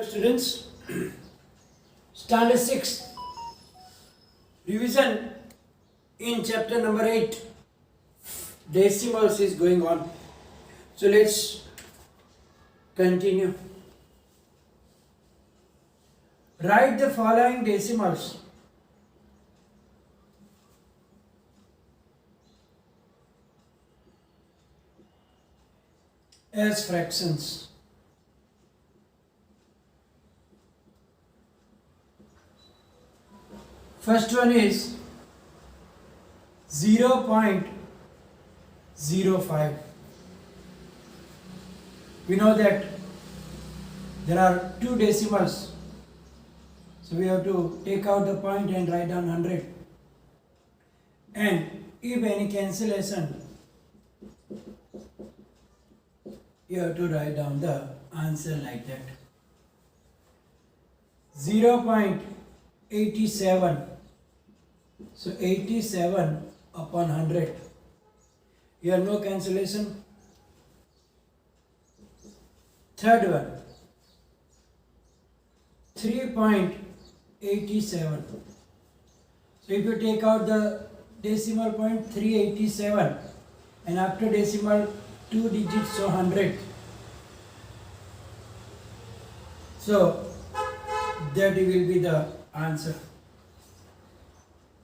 Students, standard 6 revision in chapter number 8 decimals is going on. So let's continue. Write the following decimals as fractions. First one is 0.05. We know that there are two decimals, so we have to take out the point and write down 100. And if any cancellation, you have to write down the answer like that. 0.87. So 87 upon 100. Here no cancellation. Third one, 3.87. So if you take out the decimal point 387 and after decimal 2 digits, so 100. So that will be the answer.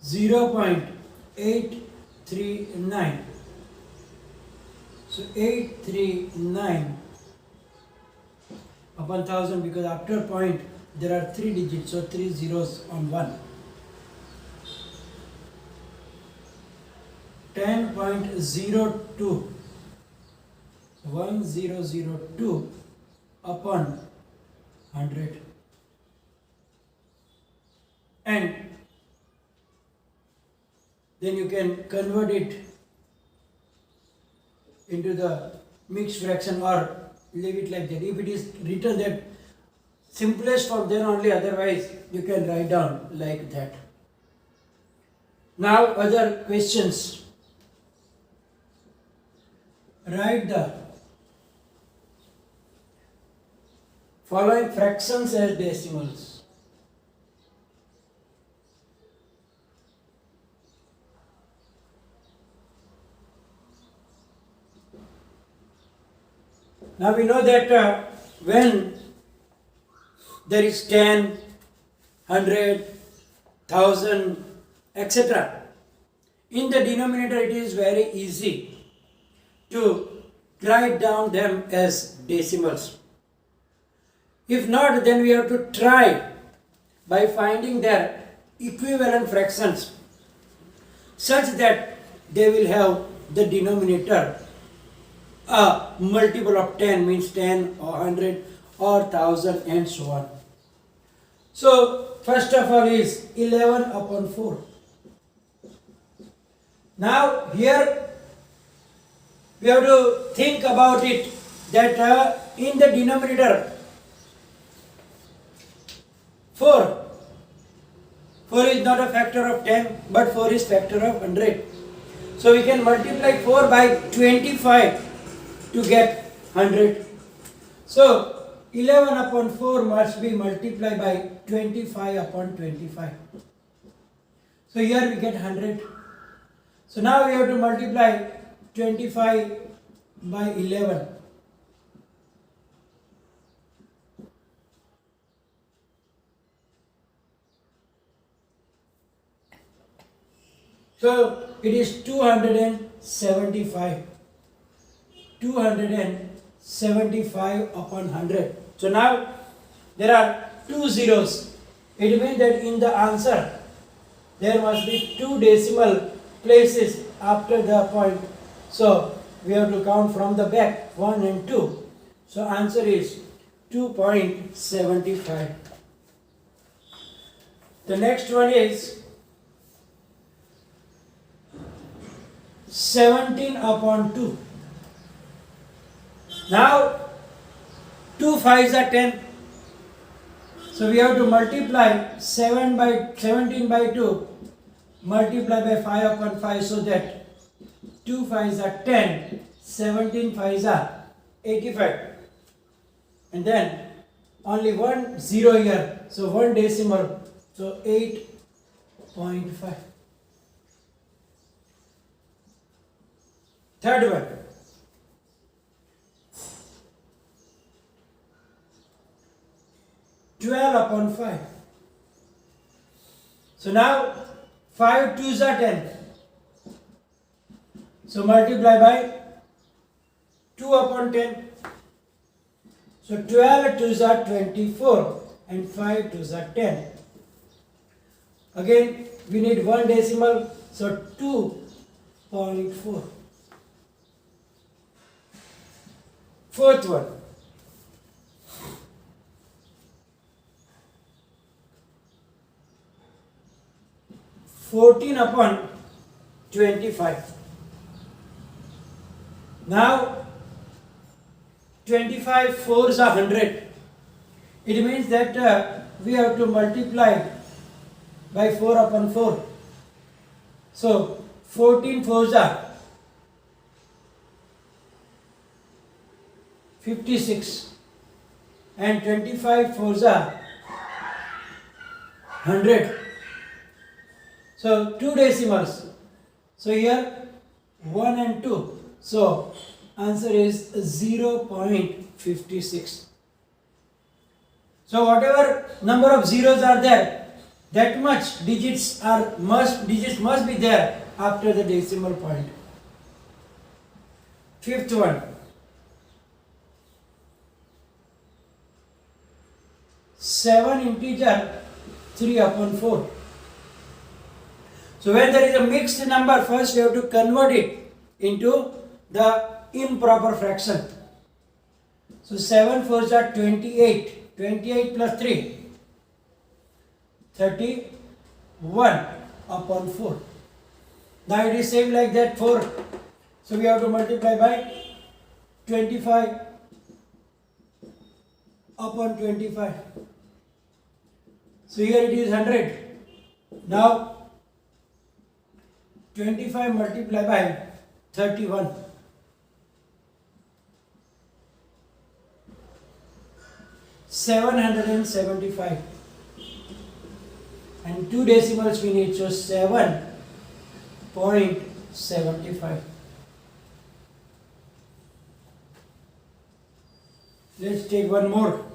0.839. So 839 upon 1000, because after point there are 3 digits, so 3 zeros on 1. 10.02. 1002 upon 100. And then you can convert it into the mixed fraction or leave it like that. If it is written that simplest form, then only, otherwise you can write down like that. Now other questions. Write the following fractions as decimals. Now we know that when there is 10, 100, 1000, etc., in the denominator it is very easy to write down them as decimals. If not, then we have to try by finding their equivalent fractions such that they will have the denominator a multiple of 10, means 10 or 100 or 1000 and so on. So first of all is 11 upon 4. Now here we have to think about it that in the denominator 4 is not a factor of 10 but 4 is factor of 100. So we can multiply 4 by 25 to get 100. So 11 upon 4 must be multiplied by 25 upon 25. So here we get 100. So now we have to multiply 25 by 11. So it is 275. 275 upon 100. So now there are 2 zeros. It means that in the answer there must be 2 decimal places after the point. So we have to count from the back 1 and 2. So answer is 2.75. The next one is 17 upon 2. Now 2 5s are 10. So we have to multiply 17 by 2, multiply by 5 upon 5, so that 2 5s are 10, 17 5s are 85. And then only 1 0 here, so 1 decimal, so 8.5. Third one, 12 upon 5. So now 5 2s are 10. So multiply by 2 upon 10. So 12 2s are 24 and 5 2s are 10. Again we need 1 decimal, so 2.4. Fourth one, 14 upon 25. Now 25 fours are 100. It means that we have to multiply by 4 upon 4. So 14 fours are 56 and 25 fours are 100. So 2 decimals. So here 1 and 2. So answer is 0.56. So whatever number of zeros are there, that much digits must be there after the decimal point. Fifth one, 7 integer 3 upon 4. So when there is a mixed number, first you have to convert it into the improper fraction. So 7 fours are 28. 28 plus 3, 31 upon 4. Now it is same like that 4. So we have to multiply by 25 upon 25. So here it is 100. Now 25 multiplied by 31. 775. And 2 decimals we need, so 7.75. Let's take one more.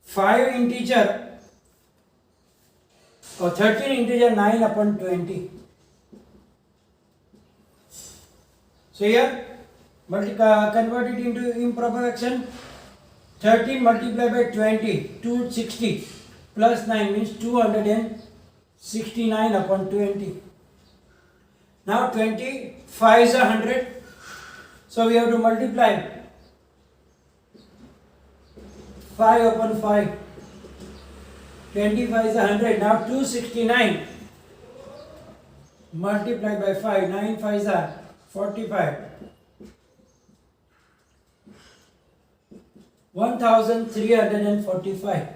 5 integer or 13 integer 9 upon 20. So here convert it into improper fraction. 13 multiplied by 20, 260 plus 9 means 269 upon 20. Now 25 is 100. So we have to multiply 5 upon 5. 25 is 100. Now 269 multiplied by 5. 9 5 is 45. 1345.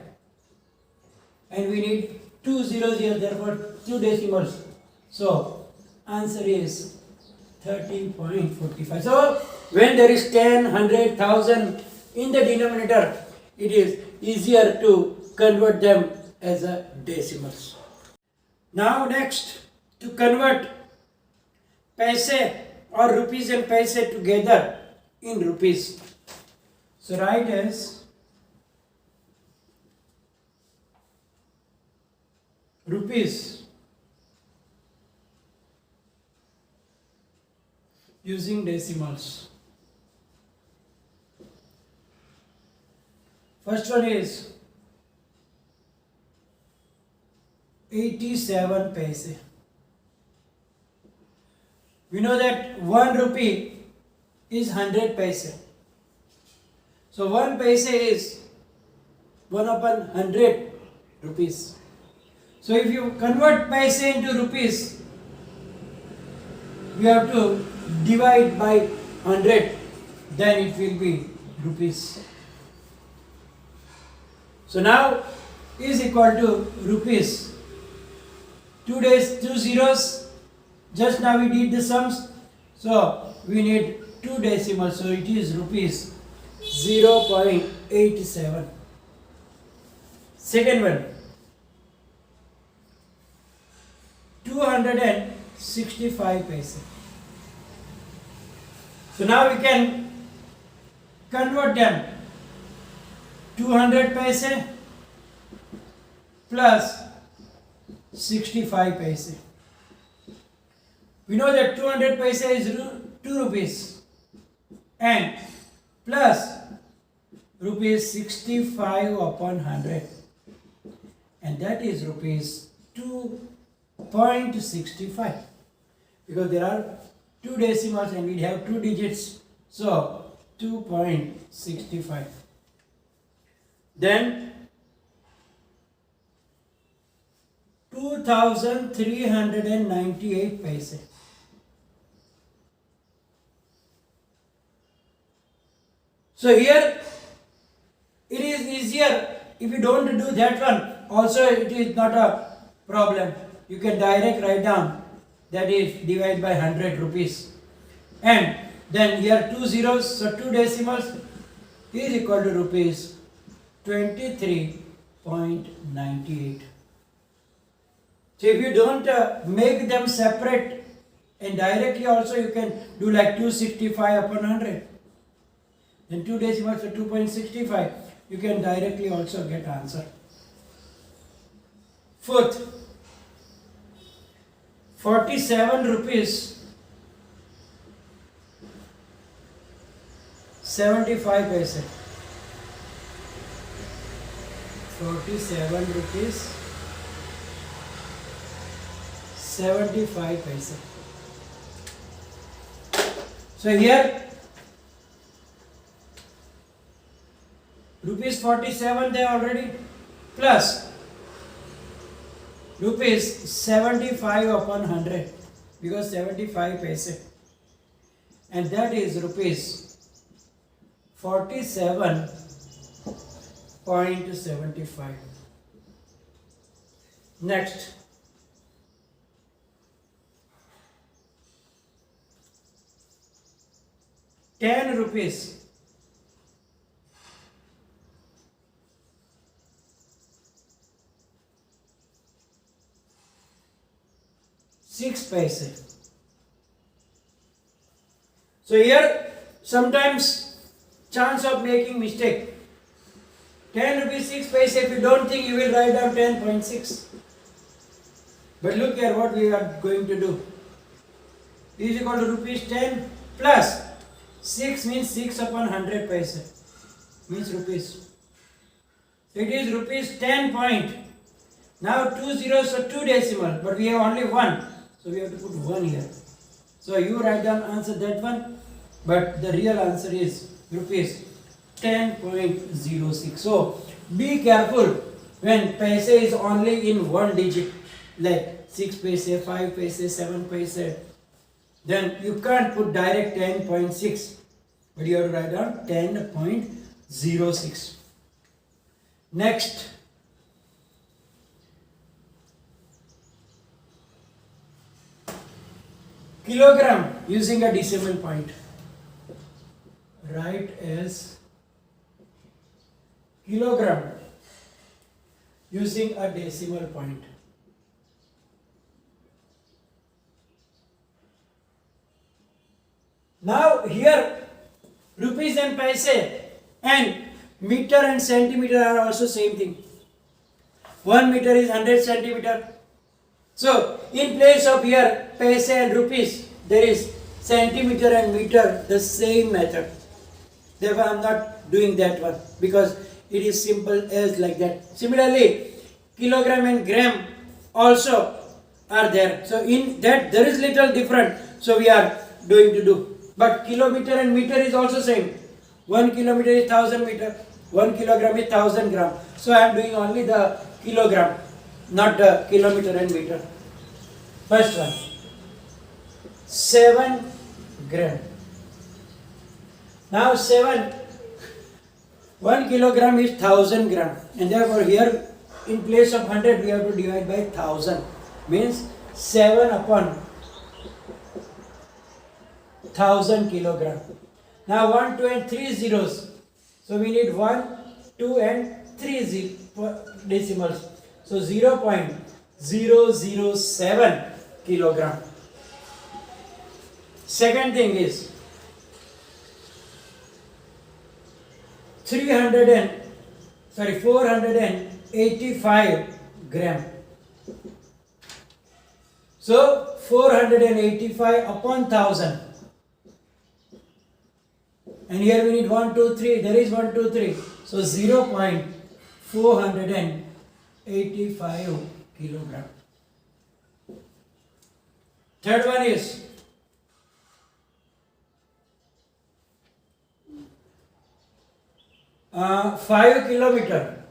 And we need 2 zeros here, therefore 2 decimals. So answer is 13.45. So when there is 10, 100, 1000 in the denominator, it is easier to convert them as a decimals. Now next, to convert paise or rupees and paise together in rupees. So write as rupees using decimals. First one is 87 paise. We know that 1 rupee is 100 paise. So 1 paise is 1 upon 100 rupees. So if you convert paise into rupees, we have to divide by 100, then it will be rupees. So now is equal to rupees. 2 zeros. Just now we did the sums. So we need 2 decimals. So it is rupees 0.87. Second one, 265 paise. So now we can convert them. 200 paise plus 65 paise. We know that 200 paise is 2 rupees and plus rupees 65 upon 100, and that is rupees 2.65, because there are two decimals and we have two digits, so 2.65. Then 2398 paise. So here it is easier if you don't do that one. Also it is not a problem. You can direct write down, that is divide by 100 rupees. And then here 2 zeros, so 2 decimals is equal to rupees 23.98. So if you don't make them separate, and directly also you can do like 265 upon 100. Then 2 decimals, so 2.65. You can directly also get answer. Fourth, 47 rupees 75 paise. 47 rupees 75 paise. So here rupees 47 they already, plus rupees 75 upon 100, because 75 paise, and that is rupees 47.75. Next, 10 rupees 6 paise. So here sometimes chance of making mistake. 10 rupees 6 paise, if you don't think, you will write down 10.6. But look here what we are going to do. Is equal to rupees 10 plus 6 means 6 upon 100 paise, means rupees. So it is rupees 10 point. Now 2 zeros, so 2 decimal, but we have only 1. So we have to put 1 here. So you write down answer that one, but the real answer is rupees 10.06. So be careful when paise is only in one digit, like 6 paise, 5 paise, 7 paise. Then you can't put direct 10.6, but you have to write down 10.06. Next, kilogram using a decimal point. Write as kilogram using a decimal point. Now here rupees and paise and meter and centimeter are also same thing. 1 meter is 100 centimeter. So in place of here paise and rupees, there is centimeter and meter, the same method. Therefore I am not doing that one, because it is simple as like that. Similarly, kilogram and gram also are there. So in that there is little different, so we are doing to do. But kilometer and meter is also same. 1 kilometer is 1000 meter, 1 kilogram is 1000 gram. So I am doing only the kilogram, not the kilometer and meter. First one, 7 gram. Now 1 kilogram is 1000 gram, and therefore here in place of 100 we have to divide by 1000, means 7 upon 1000 kilogram. Now 1, 2 and 3 zeros, So we need 1, 2 and 3 decimals. So 0.007 kilogram. Second thing is 485 gram. So 485 upon 1000. And here we need 1, 2, 3. There is 1, 2, 3. So 0.485 kilogram. Third one is 5 kilometer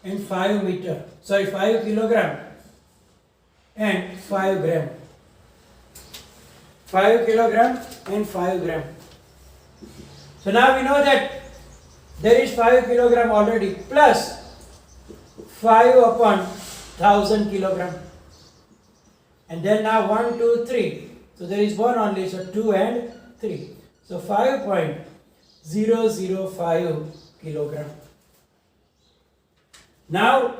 and 5 meter. 5 kilogram and 5 gram. 5 kilogram and 5 gram. So now we know that there is 5 kilogram already plus 5 upon 1000 kilogram. And then now 1, 2, 3. So there is 1 only, so 2 and 3. So 5.005 kilogram. Now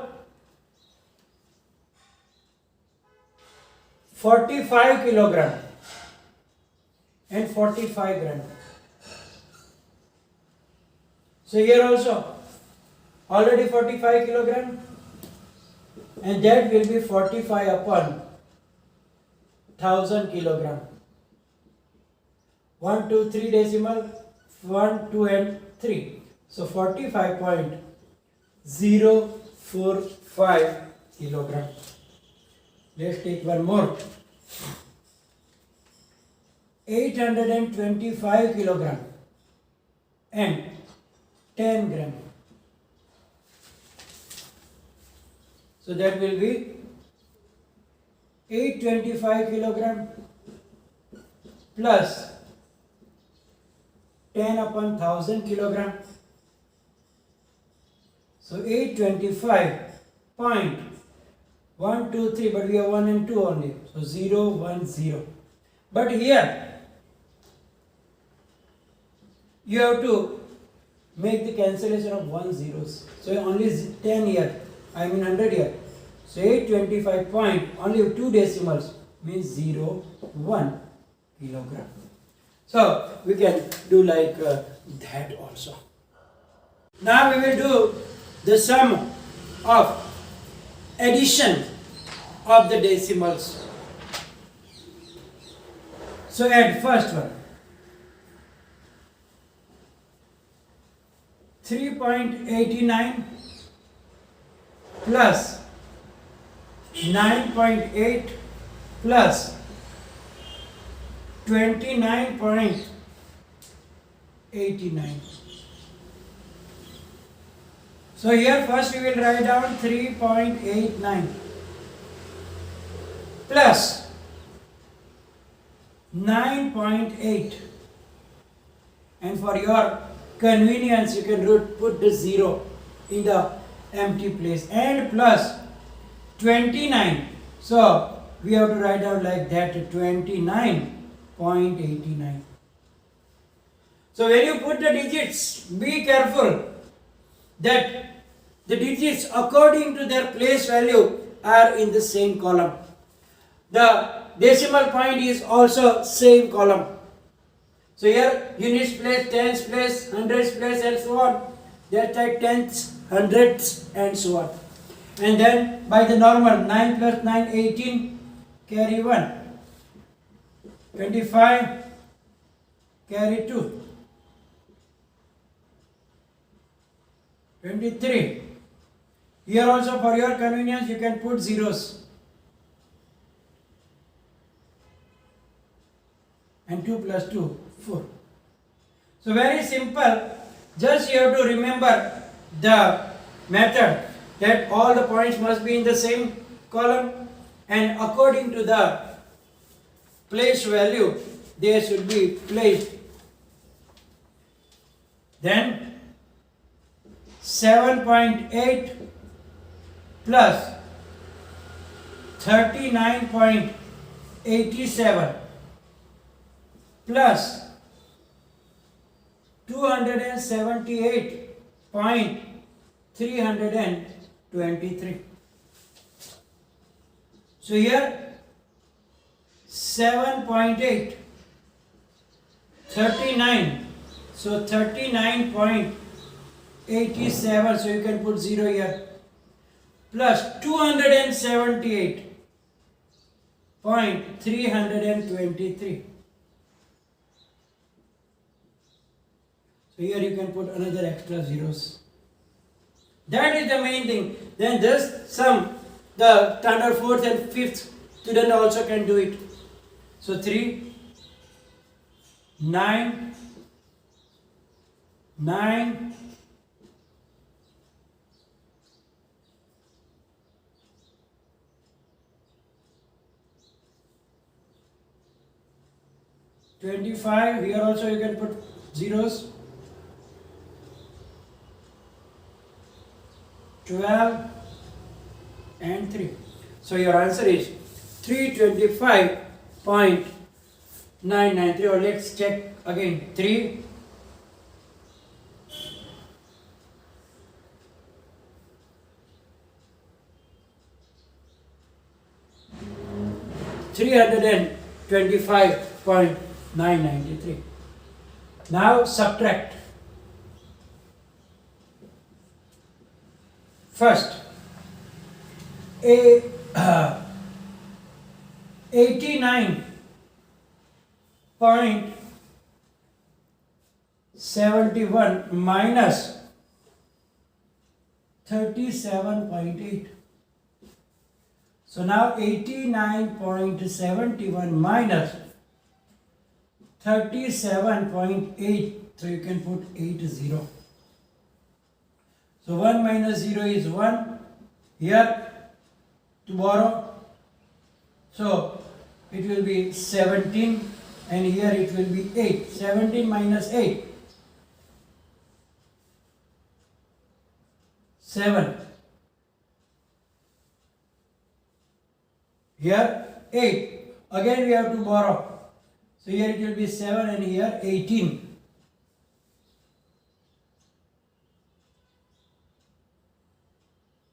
45 kilogram and 45 gram. So here also already 45 kilogram, and that will be 45 upon 1000 kilogram. 1, 2, 3 decimal, 1, 2 and 3. So 45.045 kilogram. Let's take one more. 825 kilogram and 10 gram. So that will be 825 kilogram plus 10 upon 1000 kilogram. So 825.123, but we have 1 and 2 only. So 0, 1, 0. But here you have to make the cancellation of 1 zeros. So only 10 here, 100 here. So 825 point, only 2 decimals means 0, 1 kilogram. So we can do like that also. Now we will do the sum of addition of the decimals. So add first one. 3.89 plus 9.8 plus 29.89. So here first we will write down 3.89 plus 9.8, and for your convenience you can put the 0 in the empty place, and plus 29. So we have to write down like that, 29.89. So when you put the digits, be careful that the digits according to their place value are in the same column. The decimal point is also same column. So here units place, tens place, hundreds place and so on. That's like tenths, hundreds and so on. And then by the normal 9 plus 9, 18, carry 1. 25, carry 2. 23. Here also for your convenience you can put zeros. And 2 plus 2, 4. So very simple. Just you have to remember the method that all the points must be in the same column, and according to the place value they should be placed. Then 7.8 plus 39.87 plus 278.323. So here 7.8, 39. So 39.87. So you can put 0 here. Plus 278.323. So here you can put another extra zeros. That is the main thing. Then this sum, the standard fourth and fifth student also can do it. So 3, 9, 9, 25. Here also you can put zeros. 12 and 3. So your answer is 325.993. Or let's check again. 3, 325.993. Now subtract. First, 89.71 minus 37.8. So now 89.71 minus 37.8. So you can put 80. So 1 minus 0 is 1. Here to borrow. So it will be 17 and here it will be 8. 17 minus 8. 7. Here 8. Again we have to borrow. So here it will be 7 and here 18.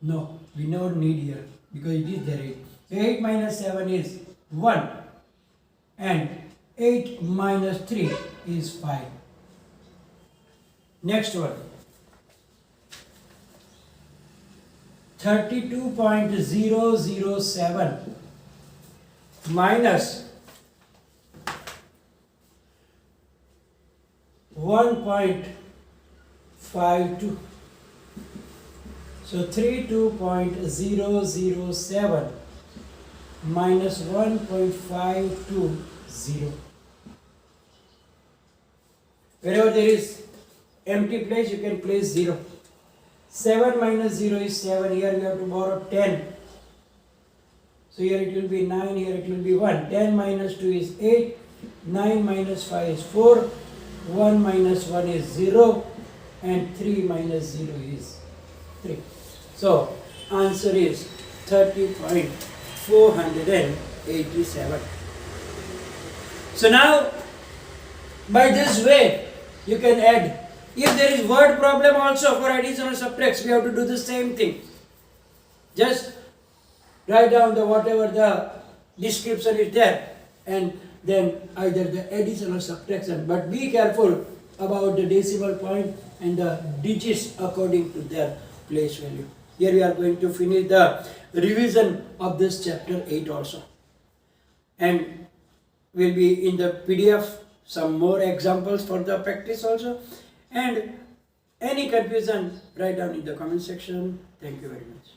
No, we don't need here because it is there 8. So 8 minus 7 is 1 and 8 minus 3 is 5. Next one. 32.007 minus 1.52. So 32.007 minus 1.520. Wherever there is empty place, you can place 0. 7 minus 0 is 7. Here we have to borrow 10. So here it will be 9. Here it will be 1. 10 minus 2 is 8. 9 minus 5 is 4. 1 minus 1 is 0. And 3 minus 0 is 3. So answer is 30.487. So now by this way you can add. If there is word problem also for addition or subtract, we have to do the same thing. Just write down the whatever the description is there and then either the addition or subtraction. But be careful about the decimal point and the digits according to their place value. Here we are going to finish the revision of this chapter 8 also. And will be in the PDF some more examples for the practice also. And any confusion, write down in the comment section. Thank you very much.